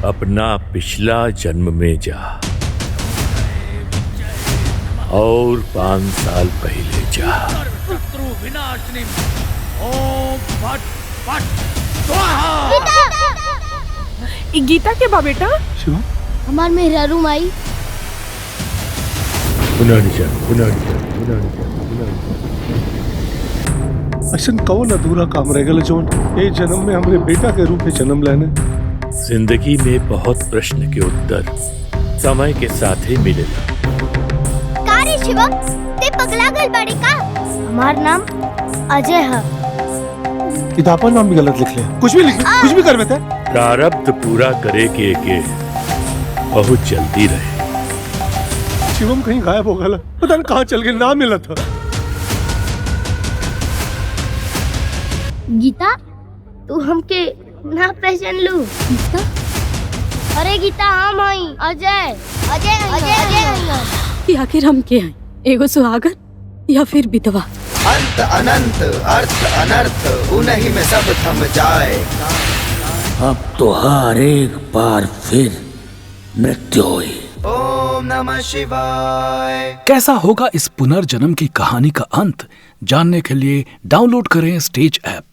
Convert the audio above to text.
अपना पिछला जन्म में जा और 5 साल पहले जा। शत्रु विनाशिनी ओम फट फट स्वाहा। ई गीता के बा बेटा? शिवम हमार मेहरारू माई। असन कौन अधूरा काम रह गया जोन ए जन्म में हमरे बेटा के रूप में जन्म लेने। जिंदगी में बहुत प्रश्न के उत्तर समय के साथ ही मिलेगा। का रे शिवम, ते पगला गल बाड़े का? हमार नाम अजय है। किताब नाम भी गलत लिख ले। कुछ भी लिख, कुछ भी कर बेटा। प्रारब्ध पूरा करे के बहुत जल्दी रहे। शिवम कहीं गायब हो गया, पता नहीं कहाँ चल गया, ना मिला था। गीता, तू हमके ना पहचान लू? गीता? अरे गीता, हम हई अजय। अजय अजय अजय। आखिर हम के हैं? एगो सुहागन या फिर विधवा? अंत अनंत अर्थ अनर्थ उन्हीं में सब थम जाए। अब तो हर एक बार फिर मृत्यु हुई। ओम नमः शिवाय। कैसा होगा इस पुनर्जन्म की कहानी का अंत? जानने के लिए डाउनलोड करें स्टेज ऐप।